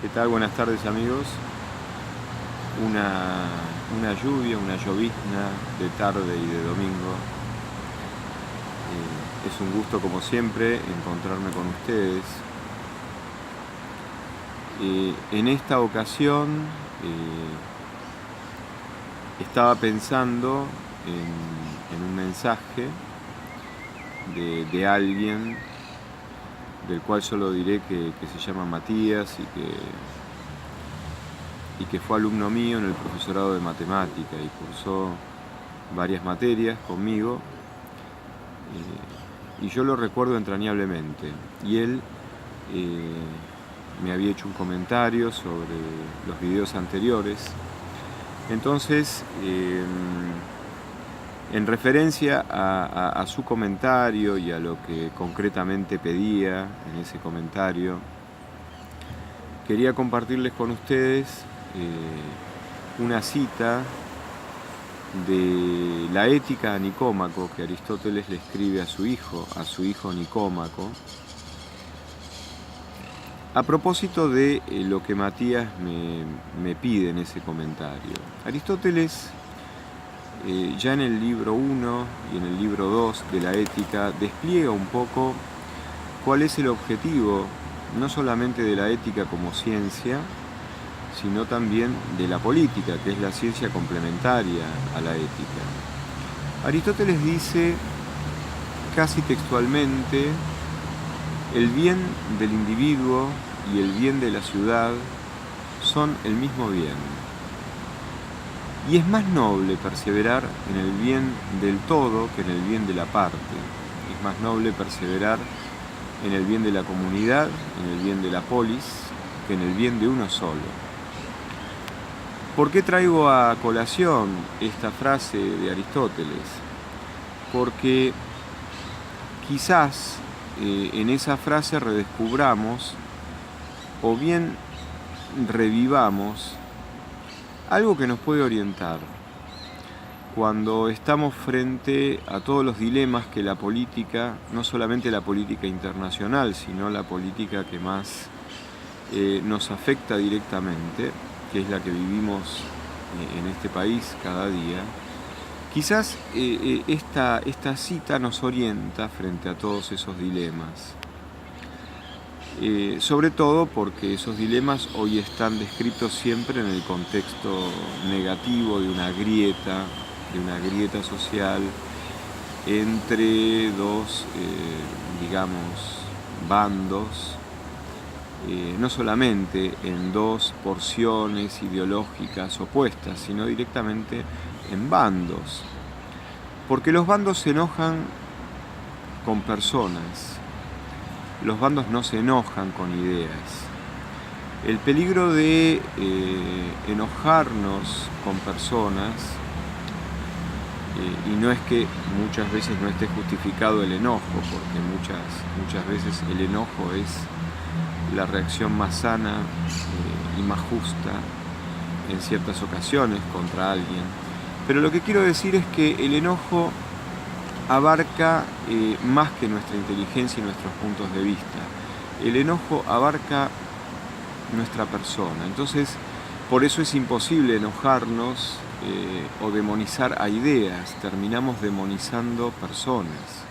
¿Qué tal? Buenas tardes, amigos. Una lluvia, una llovizna de tarde y de domingo. Es un gusto, como siempre, encontrarme con ustedes. En esta ocasión estaba pensando en un mensaje de alguien del cual solo diré que se llama Matías y que fue alumno mío en el profesorado de matemática y cursó varias materias conmigo, y yo lo recuerdo entrañablemente. Y él me había hecho un comentario sobre los videos anteriores. Entonces, en referencia a su comentario y a lo que concretamente pedía en ese comentario, quería compartirles con ustedes una cita de la Ética a Nicómaco que Aristóteles le escribe a su hijo Nicómaco, a propósito de lo que Matías me pide en ese comentario. Aristóteles, ya en el libro 1 y en el libro 2 de la Ética, despliega un poco cuál es el objetivo, no solamente de la ética como ciencia, sino también de la política, que es la ciencia complementaria a la ética. Aristóteles dice casi textualmente: el bien del individuo y el bien de la ciudad son el mismo bien. Y es más noble perseverar en el bien del todo que en el bien de la parte. Es más noble perseverar en el bien de la comunidad, en el bien de la polis, que en el bien de uno solo. ¿Por qué traigo a colación esta frase de Aristóteles? Porque quizás en esa frase redescubramos o bien revivamos algo que nos puede orientar cuando estamos frente a todos los dilemas que la política, no solamente la política internacional, sino la política que más nos afecta directamente, que es la que vivimos en este país cada día. Quizás esta cita nos orienta frente a todos esos dilemas. Sobre todo porque esos dilemas hoy están descritos siempre en el contexto negativo de una grieta social entre dos, bandos, no solamente en dos porciones ideológicas opuestas, sino directamente en bandos. Porque los bandos se enojan con personas. Los bandos no se enojan con ideas. El peligro de enojarnos con personas, y no es que muchas veces no esté justificado el enojo, porque muchas veces el enojo es la reacción más sana y más justa en ciertas ocasiones contra alguien. Pero lo que quiero decir es que el enojo abarca más que nuestra inteligencia y nuestros puntos de vista. El enojo abarca nuestra persona. Entonces, por eso es imposible enojarnos o demonizar a ideas. Terminamos demonizando personas.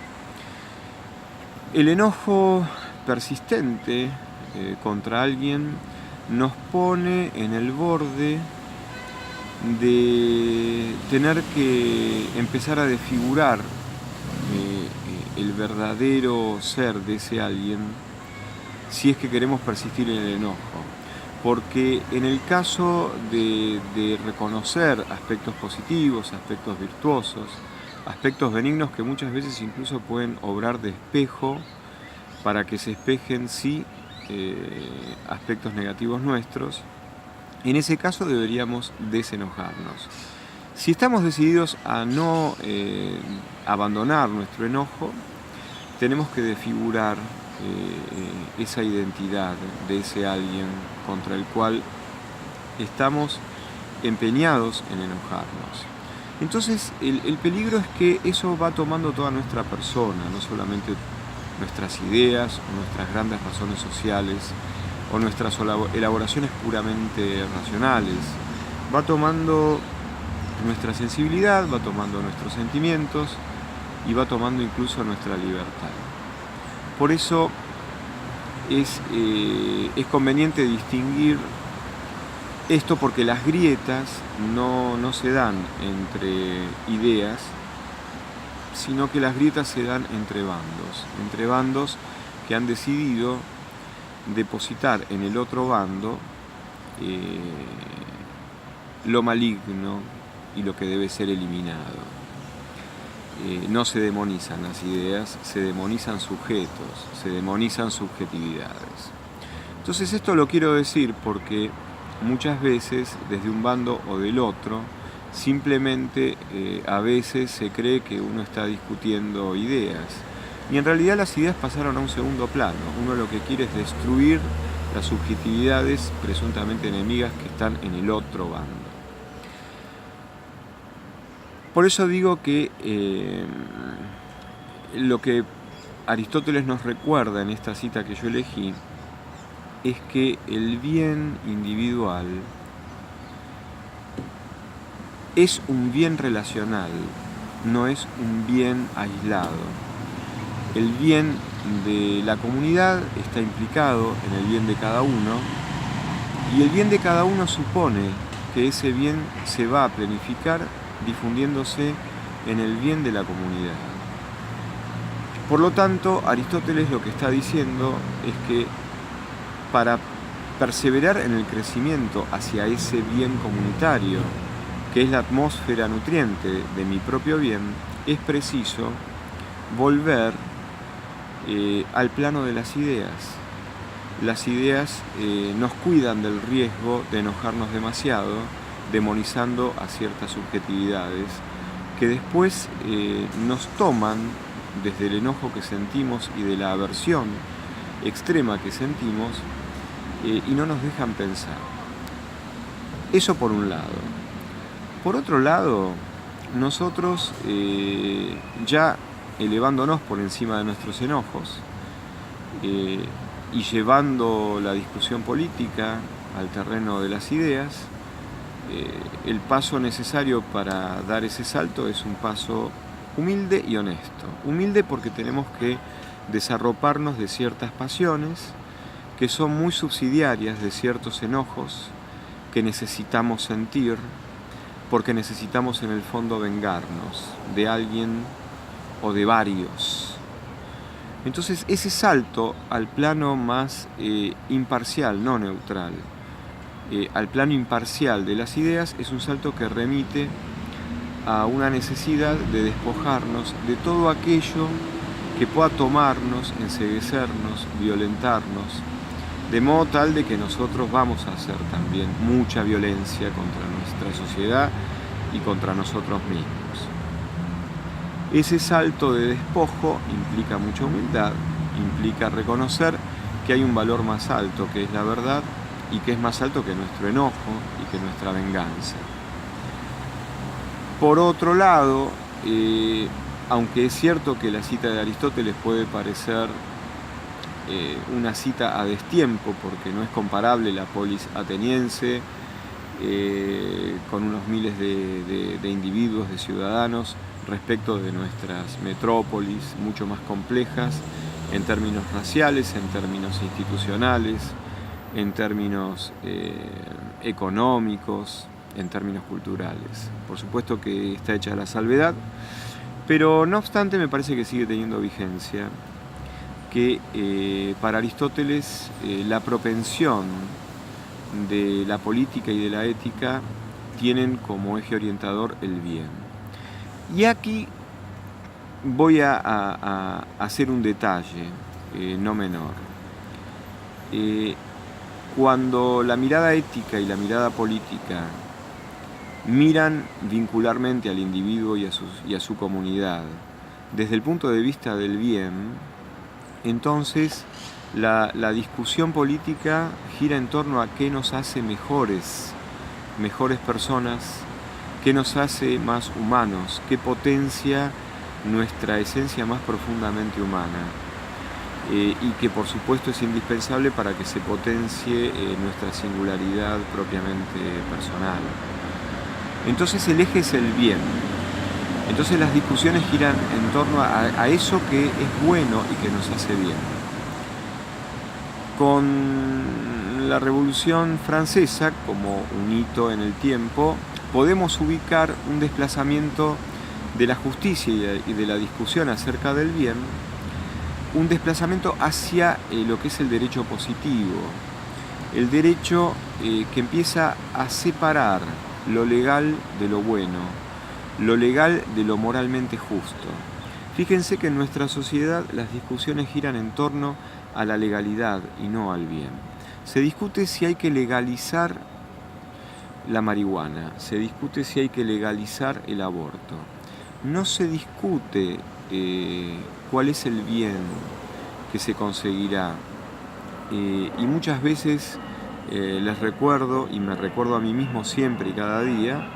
El enojo persistente contra alguien nos pone en el borde de tener que empezar a desfigurar el verdadero ser de ese alguien, si es que queremos persistir en el enojo. Porque en el caso de reconocer aspectos positivos, aspectos virtuosos, aspectos benignos que muchas veces incluso pueden obrar de espejo para que se espejen aspectos negativos nuestros, en ese caso deberíamos desenojarnos. Si estamos decididos a no abandonar nuestro enojo, tenemos que desfigurar esa identidad de ese alguien contra el cual estamos empeñados en enojarnos. Entonces el peligro es que eso va tomando toda nuestra persona, no solamente nuestras ideas, nuestras grandes razones sociales, o nuestras elaboraciones puramente racionales. Va tomando nuestra sensibilidad, va tomando nuestros sentimientos y va tomando incluso nuestra libertad. Por eso es conveniente distinguir esto, porque las grietas no se dan entre ideas, sino que las grietas se dan entre bandos que han decidido depositar en el otro bando lo maligno y lo que debe ser eliminado. No se demonizan las ideas, se demonizan sujetos, se demonizan subjetividades. Entonces esto lo quiero decir porque muchas veces desde un bando o del otro simplemente a veces se cree que uno está discutiendo ideas y en realidad las ideas pasaron a un segundo plano. Uno lo que quiere es destruir las subjetividades presuntamente enemigas que están en el otro bando. Por eso digo que lo que Aristóteles nos recuerda en esta cita que yo elegí es que el bien individual es un bien relacional, no es un bien aislado. El bien de la comunidad está implicado en el bien de cada uno, y el bien de cada uno supone que ese bien se va a planificar difundiéndose en el bien de la comunidad. Por lo tanto, Aristóteles lo que está diciendo es que para perseverar en el crecimiento hacia ese bien comunitario, que es la atmósfera nutriente de mi propio bien, es preciso volver al plano de las ideas. Las ideas nos cuidan del riesgo de enojarnos demasiado, demonizando a ciertas subjetividades que después nos toman desde el enojo que sentimos y de la aversión extrema que sentimos y no nos dejan pensar. Eso por un lado. Por otro lado, nosotros ya elevándonos por encima de nuestros enojos y llevando la discusión política al terreno de las ideas, el paso necesario para dar ese salto es un paso humilde y honesto. Humilde porque tenemos que desarroparnos de ciertas pasiones que son muy subsidiarias de ciertos enojos que necesitamos sentir, porque necesitamos en el fondo vengarnos de alguien o de varios. Entonces ese salto al plano más imparcial, no neutral, al plano imparcial de las ideas es un salto que remite a una necesidad de despojarnos de todo aquello que pueda tomarnos, enceguecernos, violentarnos, de modo tal de que nosotros vamos a hacer también mucha violencia contra nuestra sociedad y contra nosotros mismos. Ese salto de despojo implica mucha humildad, implica reconocer que hay un valor más alto, que es la verdad, y que es más alto que nuestro enojo y que nuestra venganza. Por otro lado, aunque es cierto que la cita de Aristóteles puede parecer una cita a destiempo, porque no es comparable la polis ateniense con unos miles de individuos, de ciudadanos, respecto de nuestras metrópolis mucho más complejas en términos raciales, en términos institucionales, en términos económicos, en términos culturales. Por supuesto que está hecha la salvedad, pero no obstante me parece que sigue teniendo vigencia, que para Aristóteles la propensión de la política y de la ética tienen como eje orientador el bien. Y aquí voy a hacer un detalle no menor. Cuando la mirada ética y la mirada política miran vincularmente al individuo y a su comunidad desde el punto de vista del bien, entonces la discusión política gira en torno a qué nos hace mejores personas, qué nos hace más humanos, qué potencia nuestra esencia más profundamente humana. y que por supuesto es indispensable para que se potencie nuestra singularidad propiamente personal. Entonces el eje es el bien. Entonces las discusiones giran en torno a eso que es bueno y que nos hace bien. Con la Revolución Francesa como un hito en el tiempo, podemos ubicar un desplazamiento de la justicia y de la discusión acerca del bien, un desplazamiento hacia lo que es el derecho positivo, el derecho que empieza a separar lo legal de lo bueno, lo legal de lo moralmente justo. Fíjense que en nuestra sociedad las discusiones giran en torno a la legalidad y no al bien. Se discute si hay que legalizar la marihuana, se discute si hay que legalizar el aborto. No se discute cuál es el bien que se conseguirá. Y muchas veces les recuerdo, y me recuerdo a mí mismo siempre y cada día,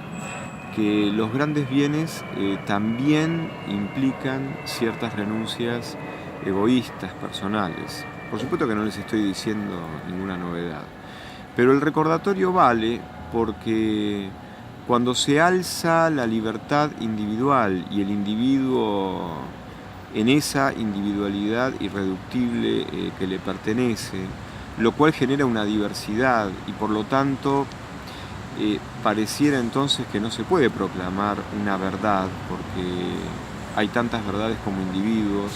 que los grandes bienes también implican ciertas renuncias egoístas, personales. Por supuesto que no les estoy diciendo ninguna novedad, pero el recordatorio vale porque cuando se alza la libertad individual y el individuo en esa individualidad irreductible que le pertenece, lo cual genera una diversidad y por lo tanto pareciera entonces que no se puede proclamar una verdad porque hay tantas verdades como individuos,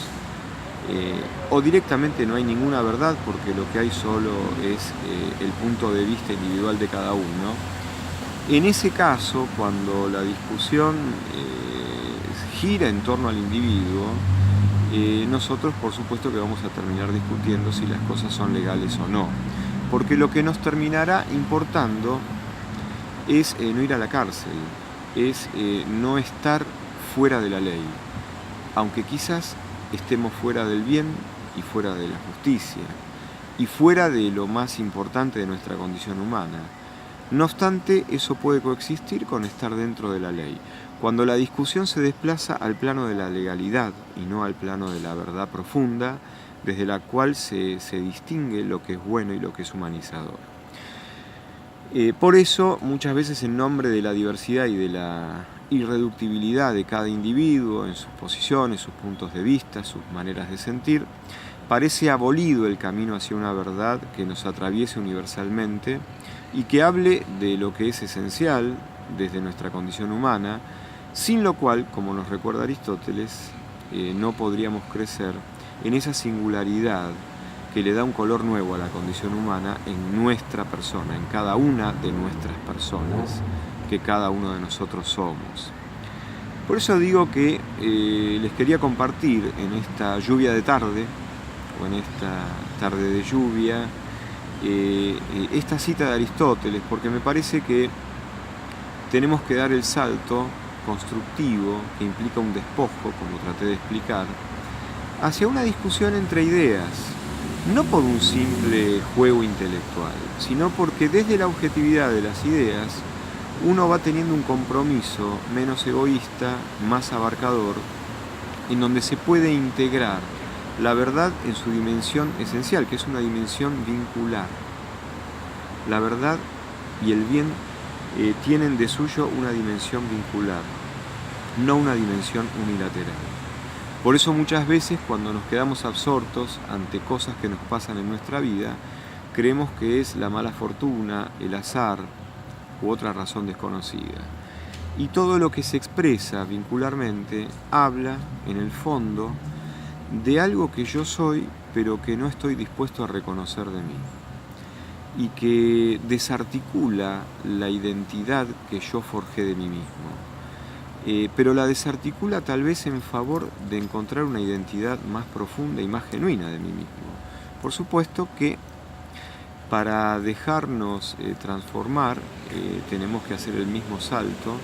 o directamente no hay ninguna verdad porque lo que hay solo es el punto de vista individual de cada uno. En ese caso, cuando la discusión gira en torno al individuo, nosotros por supuesto que vamos a terminar discutiendo si las cosas son legales o no, porque lo que nos terminará importando es no ir a la cárcel, es no estar fuera de la ley, aunque quizás estemos fuera del bien y fuera de la justicia y fuera de lo más importante de nuestra condición humana. No obstante, eso puede coexistir con estar dentro de la ley. Cuando la discusión se desplaza al plano de la legalidad y no al plano de la verdad profunda, desde la cual se distingue lo que es bueno y lo que es humanizador. Por eso, muchas veces en nombre de la diversidad y de la irreductibilidad de cada individuo en sus posiciones, sus puntos de vista, sus maneras de sentir, parece abolido el camino hacia una verdad que nos atraviese universalmente y que hable de lo que es esencial desde nuestra condición humana, sin lo cual, como nos recuerda Aristóteles, no podríamos crecer en esa singularidad que le da un color nuevo a la condición humana en nuestra persona, en cada una de nuestras personas, que cada uno de nosotros somos. Por eso digo que les quería compartir en esta lluvia de tarde, o en esta tarde de lluvia, esta cita de Aristóteles, porque me parece que tenemos que dar el salto constructivo, que implica un despojo, como traté de explicar, hacia una discusión entre ideas, no por un simple juego intelectual, sino porque desde la objetividad de las ideas uno va teniendo un compromiso menos egoísta, más abarcador, en donde se puede integrar la verdad en su dimensión esencial, que es una dimensión vincular. La verdad y el bien tienen de suyo una dimensión vincular, no una dimensión unilateral. Por eso muchas veces cuando nos quedamos absortos ante cosas que nos pasan en nuestra vida, creemos que es la mala fortuna, el azar u otra razón desconocida. Y todo lo que se expresa vincularmente habla, en el fondo, de algo que yo soy, pero que no estoy dispuesto a reconocer de mí. Y que desarticula la identidad que yo forjé de mí mismo. Pero la desarticula tal vez en favor de encontrar una identidad más profunda y más genuina de mí mismo. Por supuesto que para dejarnos transformar tenemos que hacer el mismo salto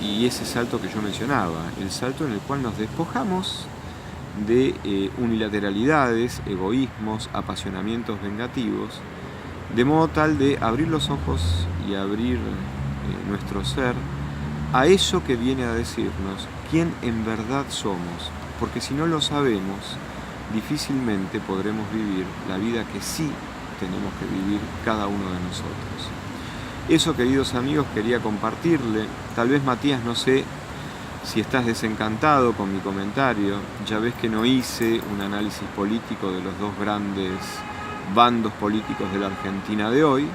y ese salto que yo mencionaba, el salto en el cual nos despojamos de unilateralidades, egoísmos, apasionamientos vengativos, de modo tal de abrir los ojos y abrir nuestro ser a eso que viene a decirnos quién en verdad somos, porque si no lo sabemos, difícilmente podremos vivir la vida que sí tenemos que vivir cada uno de nosotros. Eso, queridos amigos, quería compartirle. Tal vez, Matías, no sé si estás desencantado con mi comentario. Ya ves que no hice un análisis político de los dos grandes bandos políticos de la Argentina de hoy.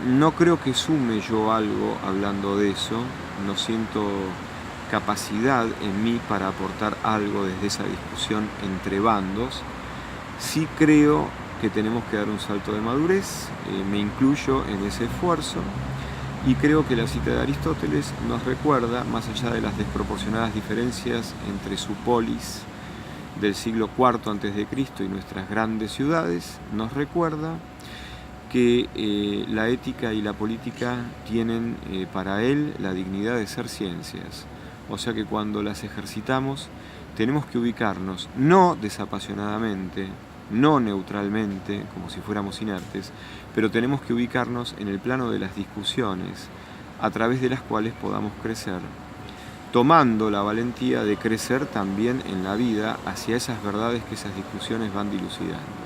No creo que sume yo algo hablando de eso. No siento capacidad en mí para aportar algo desde esa discusión entre bandos. Sí creo que tenemos que dar un salto de madurez, me incluyo en ese esfuerzo, y creo que la cita de Aristóteles nos recuerda, más allá de las desproporcionadas diferencias entre su polis del siglo IV a.C. y nuestras grandes ciudades, nos recuerda que la ética y la política tienen para él la dignidad de ser ciencias. O sea que cuando las ejercitamos tenemos que ubicarnos, no desapasionadamente, no neutralmente, como si fuéramos inertes, pero tenemos que ubicarnos en el plano de las discusiones a través de las cuales podamos crecer, tomando la valentía de crecer también en la vida hacia esas verdades que esas discusiones van dilucidando.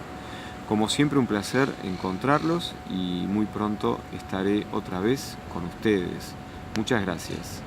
Como siempre, un placer encontrarlos y muy pronto estaré otra vez con ustedes. Muchas gracias.